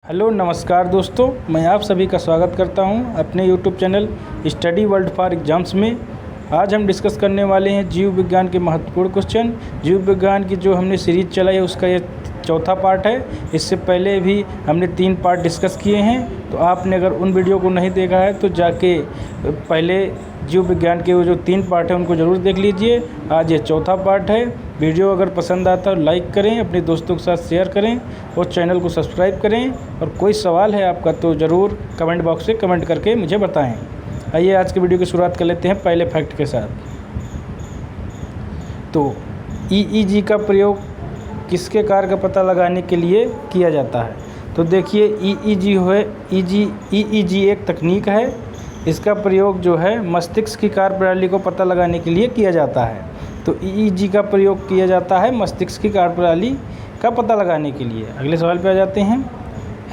Hello नमस्कार दोस्तों, मैं आप सभी का स्वागत करता हूं अपने YouTube channel study world for exams में। आज हम डिस्कस करने वाले हैं जीव विज्ञान के महत्वपूर्ण क्वेश्चन। जीव विज्ञान की जो हमने सीरीज़ चलाई है उसका ये चौथा पार्ट है। इससे पहले भी हमने 3 पार्ट डिस्कस किए हैं, तो आपने अगर उन वीडियो को नहीं देखा है तो जाके पहले जीव विज्ञान के वो जो 3 पार्ट हैं उनको ज़रूर देख लीजिए। आज ये चौथा पार्ट है। वीडियो अगर पसंद आता है लाइक करें, अपने दोस्तों के साथ शेयर करें और चैनल को सब्सक्राइब करें। और कोई सवाल है आपका तो ज़रूर कमेंट बॉक्स में कमेंट करके मुझे बताएं। आइए आज की वीडियो की शुरुआत कर लेते हैं पहले फैक्ट के साथ। तो ईईजी का प्रयोग किसके कार्य का पता लगाने के लिए किया जाता है? तो देखिए ईईजी एक तकनीक है। इसका प्रयोग जो है मस्तिष्क की कार्यप्रणाली को पता लगाने के लिए किया जाता है। तो ईईजी का प्रयोग किया जाता है मस्तिष्क की कार्यप्रणाली का पता लगाने के लिए। अगले सवाल पे आ जाते हैं।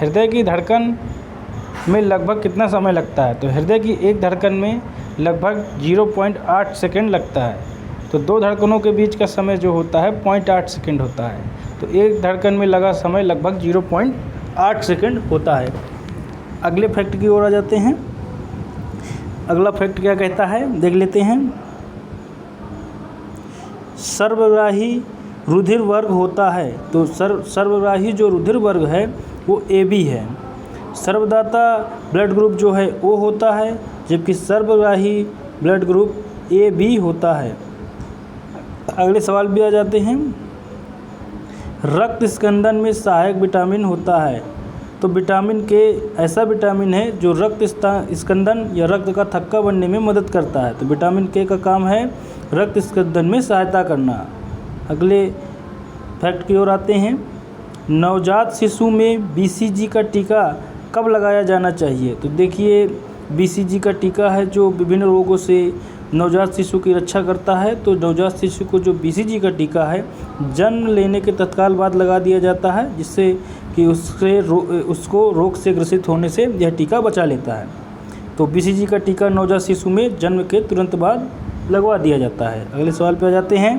हृदय की धड़कन में लगभग कितना समय लगता है? तो हृदय की एक धड़कन में लगभग 0.8 सेकंड लगता है। तो 2 धड़कनों के बीच का समय जो होता है 0.8 सेकंड होता है। तो एक धड़कन में लगा समय लगभग 0.8 सेकंड होता है। अगले फैक्ट की ओर आ जाते हैं। अगला फैक्ट क्या कहता है देख लेते हैं। सर्वग्राही रुधिर वर्ग होता है। तो सर्वग्राही जो रुधिर वर्ग है वो AB है। सर्वदाता ब्लड ग्रुप जो है O होता है, जबकि सर्वग्राही ब्लड ग्रुप AB होता है। अगले सवाल भी आ जाते हैं। रक्त स्कंदन में सहायक विटामिन होता है। तो विटामिन के ऐसा विटामिन है जो रक्त स्कंदन या रक्त का थक्का बनने में मदद करता है। तो विटामिन के का काम है रक्त स्कंदन में सहायता करना। अगले फैक्ट की ओर आते हैं। नवजात शिशु में BCG का टीका कब लगाया जाना चाहिए? तो देखिए BCG का टीका है जो विभिन्न रोगों से नवजात शिशु की रक्षा करता है। तो नवजात शिशु को जो BCG का टीका है जन्म लेने के तत्काल बाद लगा दिया जाता है, जिससे कि उसको रोग से ग्रसित होने से यह टीका बचा लेता है। तो BCG का टीका नवजात शिशु में जन्म के तुरंत बाद लगवा दिया जाता है। अगले सवाल पे आ जाते हैं।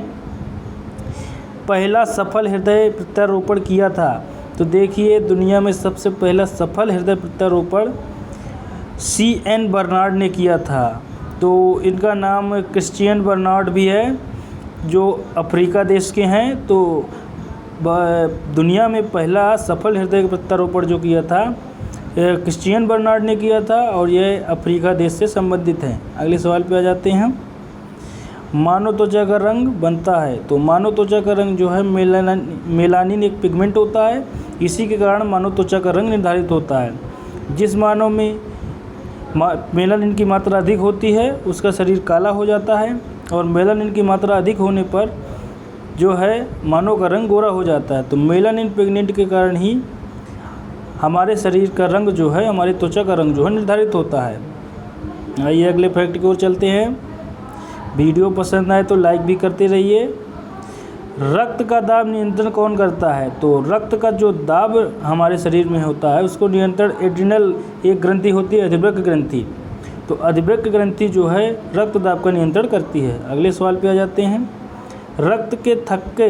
पहला सफल हृदय प्रत्यारोपण किया था। तो देखिए दुनिया में सबसे पहला सफल हृदय प्रत्यारोपण CN बर्नार्ड ने किया था। तो इनका नाम क्रिश्चियन बर्नार्ड भी है, जो अफ्रीका देश के हैं। तो दुनिया में पहला सफल हृदय प्रत्यारोपण जो किया था क्रिश्चियन बर्नार्ड ने किया था, और यह अफ्रीका देश से संबंधित है। अगले सवाल पे आ जाते हैं। मानव त्वचा का रंग बनता है। तो मानव त्वचा का रंग जो है मेलानिन एक पिगमेंट होता है। इसी के कारण मानव त्वचा का रंग निर्धारित होता है। जिस मानव में मेलानिन की मात्रा अधिक होती है उसका शरीर काला हो जाता है, और मेलानिन की मात्रा अधिक होने पर जो है मानव का रंग गोरा हो जाता है। तो मेलानिन पिगमेंट के कारण ही हमारे शरीर का रंग जो है, हमारी त्वचा का रंग जो है निर्धारित होता है। आइए अगले फैक्ट की ओर चलते हैं। वीडियो पसंद आए तो लाइक भी करते रहिए। रक्त का दाब नियंत्रण कौन करता है? तो रक्त का जो दाब हमारे शरीर में होता है उसको नियंत्रण एड्रिनल एक ग्रंथि होती है, अधिवृक्क ग्रंथि। तो अधिवृक्क ग्रंथि जो है रक्त दाब का नियंत्रण करती है। अगले सवाल पे आ जाते हैं। रक्त के थक्के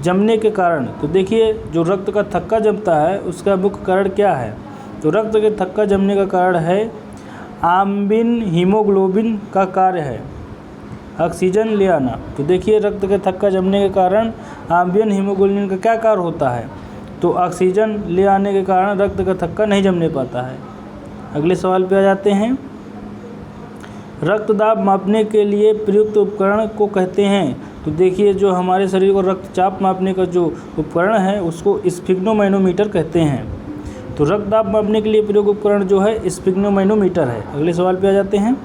जमने के कारण। तो देखिए जो रक्त का थक्का जमता है उसका मुख्य कारण क्या है? तो रक्त के थक्का जमने का कारण है आम्लीन हीमोग्लोबिन का कार्य है ऑक्सीजन ले आना। तो देखिए रक्त के थक्का जमने के कारण आम्लीन हीमोग्लोबिन का क्या कार्य होता है? तो ऑक्सीजन ले आने के कारण रक्त का थक्का नहीं जमने पाता है। अगले सवाल पे आ जाते हैं। रक्तदाब मापने के लिए प्रयुक्त उपकरण को कहते हैं। तो देखिए जो हमारे शरीर को रक्तचाप मापने का जो उपकरण है उसको स्फिग्नोमैनोमीटर कहते हैं। तो रक्तदाब मापने के लिए प्रयुक्त उपकरण जो है स्फिग्नोमैनोमीटर है। अगले सवाल पे आ जाते हैं।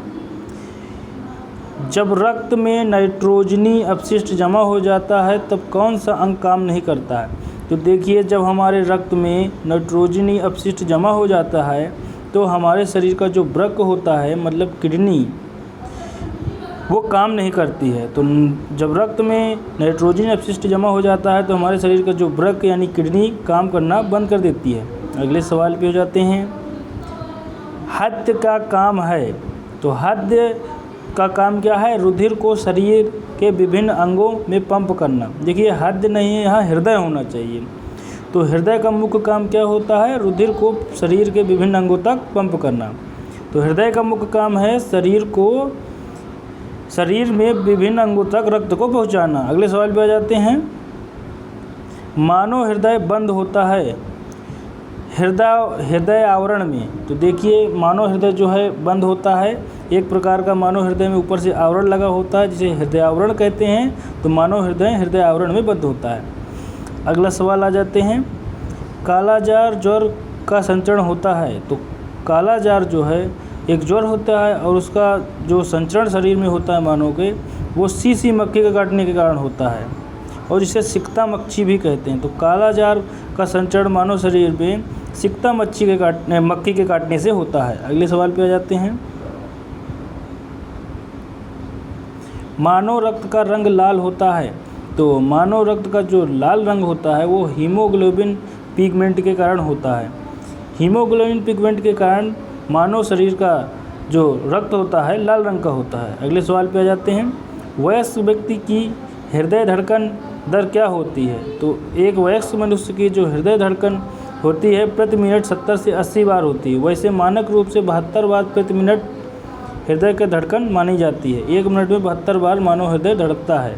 जब रक्त में नाइट्रोजनी अपशिष्ट जमा हो जाता है तब कौन सा अंग काम नहीं करता है? तो देखिए जब हमारे रक्त में नाइट्रोजनी अपशिष्ट जमा हो जाता है तो हमारे शरीर का जो वृक्क होता है मतलब किडनी वो काम नहीं करती है। तो जब रक्त में नाइट्रोजन अपशिष्ट जमा हो जाता है तो हमारे शरीर का जो वृक्क यानी किडनी काम करना बंद कर देती है। अगले सवाल पे हो जाते हैं। हृदय का काम है। तो हृदय का काम क्या है? रुधिर को शरीर के विभिन्न अंगों में पंप करना। देखिए हृदय नहीं है, यहाँ हृदय होना चाहिए। तो हृदय का मुख्य काम क्या होता है? रुधिर को शरीर के विभिन्न अंगों तक पंप करना। तो हृदय का मुख्य काम है शरीर में विभिन्न अंगों तक रक्त को पहुंचाना। अगले सवाल पे आ जाते हैं। मानव हृदय बंद होता है हृदय आवरण में। तो देखिए मानव हृदय जो है बंद होता है। एक प्रकार का मानव हृदय में ऊपर से आवरण लगा होता है जिसे हृदय आवरण कहते हैं। तो मानव हृदय आवरण में बंद होता है। अगला सवाल आ जाते हैं। कालाजार ज्वर का संचरण होता है। तो कालाजार जो है एक ज्वर होता है और उसका जो संचरण शरीर में होता है मानव के, वो सी मक्खी के काटने के कारण होता है और जिसे सिकता मक्खी भी कहते हैं। तो कालाजार का संचरण मानव शरीर में सिकता मक्खी के काटने से होता है। अगले सवाल पे आ जाते हैं। मानव रक्त का रंग लाल होता है। तो मानव रक्त का जो लाल रंग होता है वो हीमोग्लोबिन पिगमेंट के कारण होता है। हीमोग्लोबिन पिगमेंट के कारण मानव शरीर का जो रक्त होता है लाल रंग का होता है। अगले सवाल पे आ जाते हैं। वयस्क व्यक्ति की हृदय धड़कन दर क्या होती है? तो एक वयस्क मनुष्य की जो हृदय धड़कन होती है प्रति मिनट 70 से 80 बार होती है। वैसे मानक रूप से 72 बार प्रति मिनट हृदय की धड़कन मानी जाती है। 1 मिनट में 72 बार मानव हृदय धड़कता है।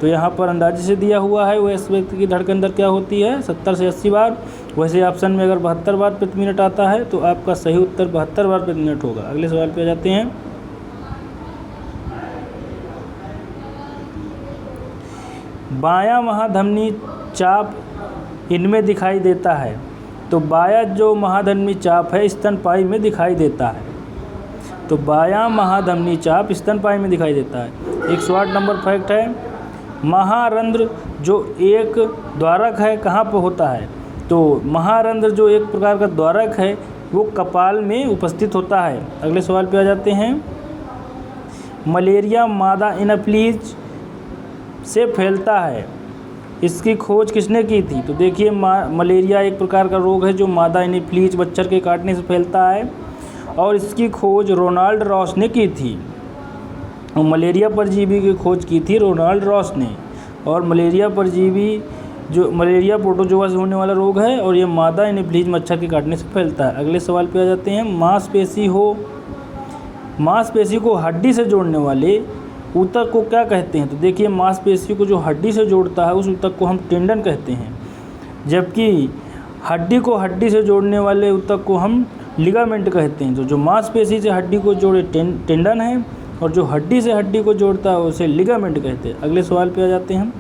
तो यहाँ पर अंदाजे से दिया हुआ है वयस्क व्यक्ति की धड़कन दर क्या होती है? 70 से 80 बार। वैसे ऑप्शन में अगर 72 बार प्रति मिनट आता है तो आपका सही उत्तर 72 बार प्रति मिनट होगा। अगले सवाल पे आ जाते हैं। बायां महाधमनी चाप इनमें दिखाई देता है। तो बायां जो महाधमनी चाप है स्तनपायी में दिखाई देता है। तो बायां महाधमनी चाप स्तनपायी में दिखाई देता है। 108 नंबर फैक्ट है। महारंध्र जो एक द्वारक है कहाँ पर होता है? तो महारंध्र जो एक प्रकार का द्वारक है वो कपाल में उपस्थित होता है। अगले सवाल पे आ जाते हैं। मलेरिया मादा एनाफिलीज से फैलता है, इसकी खोज किसने की थी? तो देखिए मलेरिया एक प्रकार का रोग है जो मादा एनाफिलीज मच्छर के काटने से फैलता है और इसकी खोज रोनाल्ड रॉस ने की थी। मलेरिया परजीवी की खोज की थी रोनाल्ड रॉस ने। और मलेरिया परजीवी जो मलेरिया प्रोटोजोआ से होने वाला रोग है और ये मादा एनाफिलीज मच्छर के काटने से फैलता है। अगले सवाल पे आ जाते हैं। मांसपेशी को हड्डी से जोड़ने वाले ऊतक को क्या कहते हैं? तो देखिए मांसपेशी को जो हड्डी से जोड़ता है उस ऊतक को हम टेंडन कहते हैं, जबकि हड्डी को हड्डी से जोड़ने वाले ऊतक को हम लिगामेंट कहते हैं। तो जो मांसपेशी से हड्डी को जोड़े टेंडन है और जो हड्डी से हड्डी को जोड़ता है उसे लिगामेंट कहते हैं। अगले सवाल पे आ जाते हैं।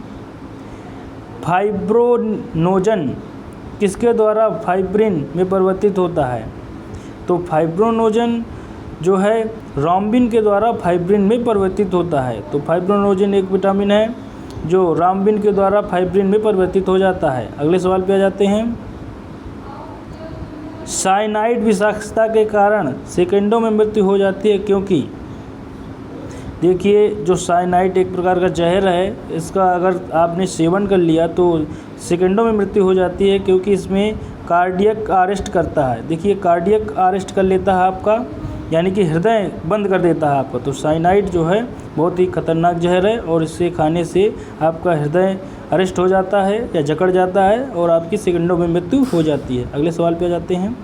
फाइब्रोनोजन किसके द्वारा फाइब्रिन में परिवर्तित होता है? तो फाइब्रोनोजन जो है रामबिन के द्वारा फाइब्रिन में परिवर्तित होता है। तो फाइब्रोनोजन एक विटामिन है जो रामबिन के द्वारा फाइब्रिन में परिवर्तित हो जाता है। अगले सवाल पे आ जाते हैं। साइनाइड विषाक्तता के कारण सेकंडों में मृत्यु हो जाती है क्योंकि देखिए जो साइनाइड एक प्रकार का जहर है, इसका अगर आपने सेवन कर लिया तो सेकंडों में मृत्यु हो जाती है क्योंकि इसमें कार्डियक अरेस्ट करता है। देखिए कार्डियक अरेस्ट कर लेता है आपका, यानी कि हृदय बंद कर देता है आपका। तो साइनाइड जो है बहुत ही खतरनाक जहर है और इसे खाने से आपका हृदय अरेस्ट हो जाता है या जकड़ जाता है और आपकी सेकंडों में मृत्यु हो जाती है। अगले सवाल पे आ जाते हैं।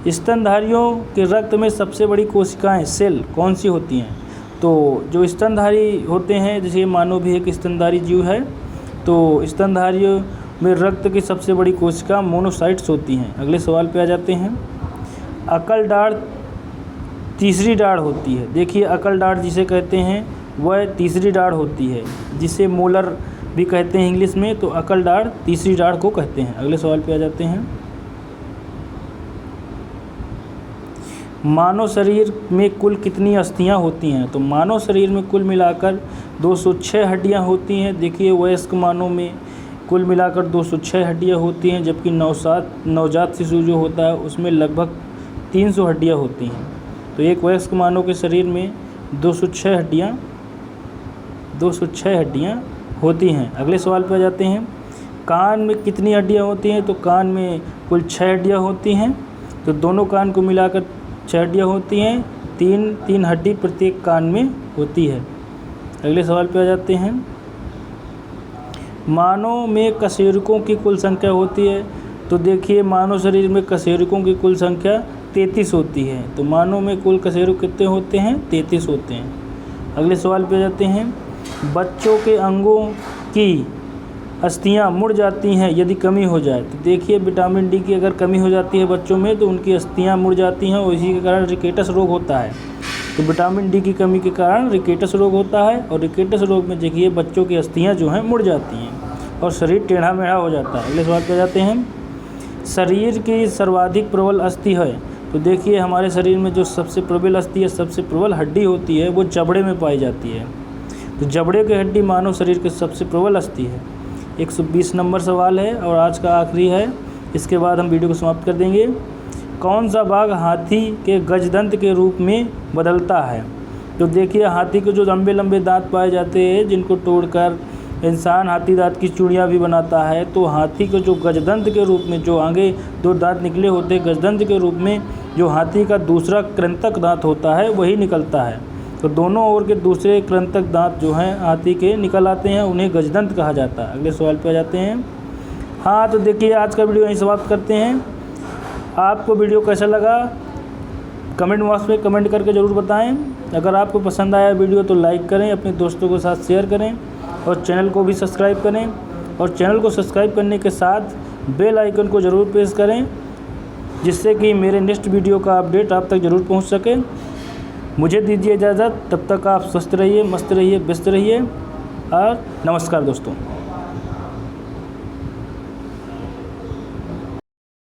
स्तनधारियों के रक्त में सबसे बड़ी कोशिकाएं सेल कौन सी होती हैं? तो जो स्तनधारी होते हैं, जैसे मानव भी एक स्तनधारी जीव है, तो स्तनधारियों में रक्त की सबसे बड़ी कोशिका मोनोसाइट्स होती हैं। अगले सवाल पे आ जाते हैं। अकल दाढ़ तीसरी दाढ़ होती है। देखिए अकल दाढ़ जिसे कहते हैं वह तीसरी दाढ़ होती है, जिसे मोलर भी कहते हैं इंग्लिश में। तो अकल दाढ़ तीसरी दाढ़ को कहते हैं। अगले सवाल पे आ जाते हैं। मानव शरीर में कुल कितनी अस्थियां होती हैं? तो मानव शरीर में कुल मिलाकर 206 हड्डियां होती हैं। देखिए वयस्क मानव में कुल मिलाकर 206 हड्डियां होती हैं, जबकि नवजात शिशु जो होता है उसमें लगभग 300 हड्डियां होती हैं। तो एक वयस्क मानव के शरीर में 206 हड्डियां होती हैं। अगले सवाल पर आ जाते हैं। कान में कितनी हड्डियां होती हैं? तो कान में कुल 6 हड्डियां होती हैं। तो दोनों कान को मिलाकर 6 हड्डियाँ होती हैं। तीन हड्डी प्रत्येक कान में होती है। अगले सवाल पे आ जाते हैं। मानव में कशेरुकों की कुल संख्या होती है, तो देखिए मानव शरीर में कशेरुकों की कुल संख्या 33 होती है। तो मानव में कुल कशेरुक कितने होते हैं? 33 होते हैं। अगले सवाल पे जाते हैं। बच्चों के अंगों की अस्थियां मुड़ जाती हैं यदि कमी हो जाए। तो देखिए विटामिन डी की अगर कमी हो जाती है बच्चों में तो उनकी अस्थियां मुड़ जाती हैं और इसी के कारण रिकेटस रोग होता है। तो विटामिन डी की कमी के कारण रिकेटस रोग होता है और रिकेटस रोग में देखिए बच्चों की अस्थियां जो हैं मुड़ जाती हैं और शरीर टेढ़ा मेढ़ा हो जाता है। अगले सवाल पे जाते हैं। शरीर की सर्वाधिक प्रबल अस्थि है। तो देखिए हमारे शरीर में जो सबसे प्रबल अस्थि है, सबसे प्रबल हड्डी होती है वो जबड़े में पाई जाती है। तो जबड़े की हड्डी मानव शरीर की सबसे प्रबल अस्थि है। 120 नंबर सवाल है और आज का आखिरी है, इसके बाद हम वीडियो को समाप्त कर देंगे। कौन सा भाग हाथी के गजदंत के रूप में बदलता है? तो देखिए हाथी के जो लंबे लंबे दांत पाए जाते हैं जिनको तोड़कर इंसान हाथी दांत की चूड़ियाँ भी बनाता है, तो हाथी के जो गजदंत के रूप में जो आगे 2 दांत निकले होते हैं गजदंत के रूप में, जो हाथी का दूसरा कृंतक दांत होता है वही निकलता है। तो दोनों ओर के दूसरे कृंतक दांत जो हैं हाथी के निकल आते हैं, उन्हें गजदंत कहा जाता है। अगले सवाल पे आ जाते हैं। हाँ तो देखिए आज का वीडियो यहीं समाप्त करते हैं। आपको वीडियो कैसा लगा कमेंट बॉक्स में कमेंट करके ज़रूर बताएं। अगर आपको पसंद आया वीडियो तो लाइक करें, अपने दोस्तों के साथ शेयर करें और चैनल को भी सब्सक्राइब करें। और चैनल को सब्सक्राइब करने के साथ बेल आइकन को ज़रूर प्रेस करें जिससे कि मेरे नेक्स्ट वीडियो का अपडेट आप तक ज़रूर पहुंच सके। मुझे दीजिए इजाज़त, तब तक आप स्वस्थ रहिए, मस्त रहिए, व्यस्त रहिए और नमस्कार दोस्तों।